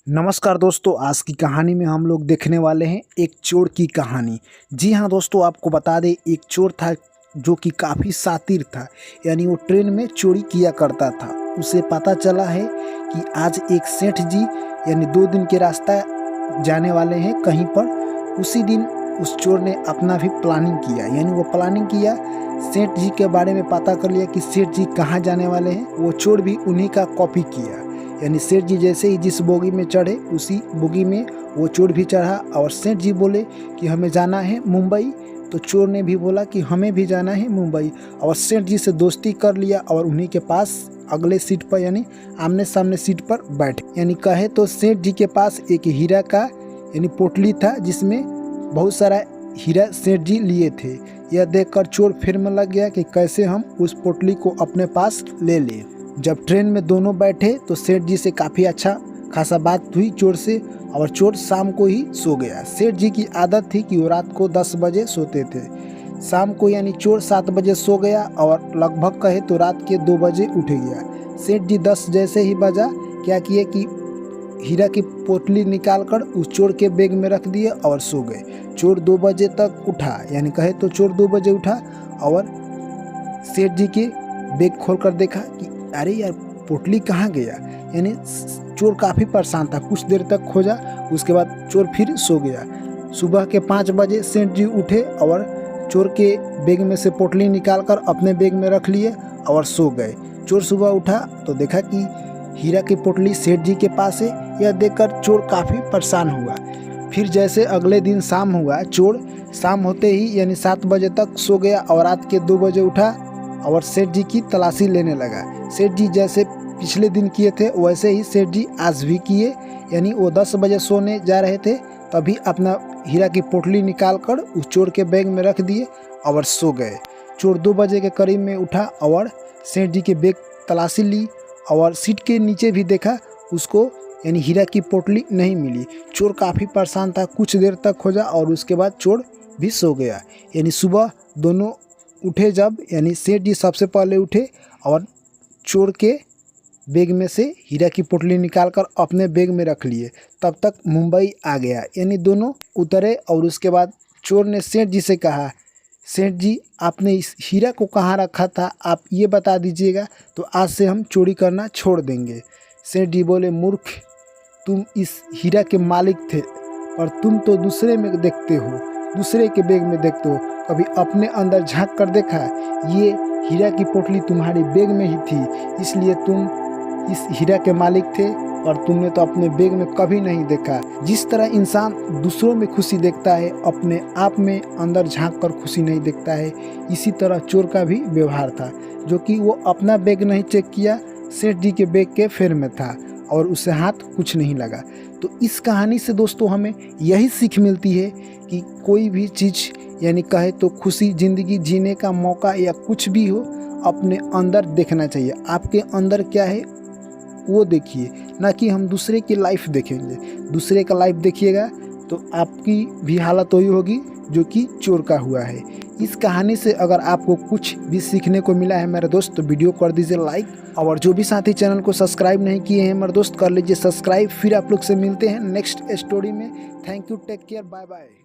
नमस्कार दोस्तों, आज की कहानी में हम लोग देखने वाले हैं एक चोर की कहानी। जी हाँ दोस्तों, आपको बता दें, एक चोर था जो कि काफ़ी शातिर था। यानी वो ट्रेन में चोरी किया करता था। उसे पता चला है कि आज एक सेठ जी यानी 2 दिन के रास्ता जाने वाले हैं कहीं पर। उसी दिन उस चोर ने अपना भी प्लानिंग किया। यानी वो प्लानिंग किया, सेठ जी के बारे में पता कर लिया कि सेठ जी कहाँ जाने वाले हैं। वो चोर भी उन्हीं का कॉपी किया। यानी सेठ जी जैसे ही जिस बोगी में चढ़े उसी बोगी में वो चोर भी चढ़ा। और सेठ जी बोले कि हमें जाना है मुंबई, तो चोर ने भी बोला कि हमें भी जाना है मुंबई। और सेठ जी से दोस्ती कर लिया और उन्हीं के पास अगले सीट पर यानी आमने सामने सीट पर बैठे। यानी कहे तो सेठ जी के पास एक हीरा का यानी पोटली था जिसमें बहुत सारा हीरा सेठ जी लिए थे। यह देखकर चोर फिर में लग गया कि कैसे हम उस पोटली को अपने पास ले लें। जब ट्रेन में दोनों बैठे तो सेठ जी से काफ़ी अच्छा खासा बात हुई चोर से, और चोर शाम को ही सो गया। सेठ जी की आदत थी कि वो रात को 10 बजे सोते थे। शाम को यानी चोर 7 बजे सो गया और लगभग कहे तो रात के 2 बजे उठ गया। सेठ जी 10 जैसे ही बजा क्या किए कि हीरा की पोटली निकालकर उस चोर के बैग में रख दिए और सो गए। चोर 2 बजे तक उठा, यानी कहे तो चोर 2 बजे उठा और सेठ जी के बैग खोलकर देखा कि अरे यार, पोटली कहाँ गया। यानी चोर काफ़ी परेशान था। कुछ देर तक खोजा, उसके बाद चोर फिर सो गया। सुबह के 5 बजे सेठ जी उठे और चोर के बैग में से पोटली निकालकर अपने बैग में रख लिए और सो गए। चोर सुबह उठा तो देखा कि हीरा की पोटली सेठ जी के पास है। यह देखकर चोर काफ़ी परेशान हुआ। फिर जैसे अगले दिन शाम हुआ, चोर शाम होते ही यानी 7 बजे तक सो गया और रात के 2 बजे उठा और सेठ जी की तलाशी लेने लगा। सेठ जी जैसे पिछले दिन किए थे वैसे ही सेठ जी आज भी किए। यानी वो 10 बजे सोने जा रहे थे, तभी अपना हीरा की पोटली निकालकर उस चोर के बैग में रख दिए और सो गए। चोर 2 बजे के करीब में उठा और सेठ जी के बैग तलाशी ली और सीट के नीचे भी देखा, उसको यानी हीरा की पोटली नहीं मिली। चोर काफ़ी परेशान था। कुछ देर तक खोजा और उसके बाद चोर भी सो गया। यानी सुबह दोनों उठे जब, यानी सेठ जी सबसे पहले उठे और चोर के बैग में से हीरा की पोटली निकालकर अपने बैग में रख लिए। तब तक मुंबई आ गया। यानी दोनों उतरे और उसके बाद चोर ने सेठ जी से कहा, सेठ जी आपने इस हीरा को कहाँ रखा था, आप ये बता दीजिएगा तो आज से हम चोरी करना छोड़ देंगे। सेठ जी बोले, मूर्ख, तुम इस हीरा के मालिक थे और तुम तो दूसरे में देखते हो, दूसरे के बैग में देखते हो। कभी अपने अंदर झांक कर देखा? ये हीरा की पोटली तुम्हारे बैग में ही थी, इसलिए तुम इस हीरा के मालिक थे और तुमने तो अपने बैग में कभी नहीं देखा। जिस तरह इंसान दूसरों में खुशी देखता है, अपने आप में अंदर झांक कर खुशी नहीं देखता है, इसी तरह चोर का भी व्यवहार था, जो कि वो अपना बैग नहीं चेक किया, सेठ जी के बैग के फेर में था और उसे हाथ कुछ नहीं लगा। तो इस कहानी से दोस्तों हमें यही सीख मिलती है कि कोई भी चीज़ यानी कहे तो खुशी, ज़िंदगी जीने का मौका या कुछ भी हो, अपने अंदर देखना चाहिए। आपके अंदर क्या है वो देखिए, ना कि हम दूसरे की लाइफ देखेंगे। दूसरे का लाइफ देखिएगा तो आपकी भी हालत वही होगी जो कि चोर का हुआ है। इस कहानी से अगर आपको कुछ भी सीखने को मिला है मेरे दोस्त, तो वीडियो कर दीजिए लाइक, और जो भी साथी चैनल को सब्सक्राइब नहीं किए हैं मेरे दोस्त, कर लीजिए सब्सक्राइब। फिर आप लोग से मिलते हैं नेक्स्ट स्टोरी में। Thank you, take care, bye bye.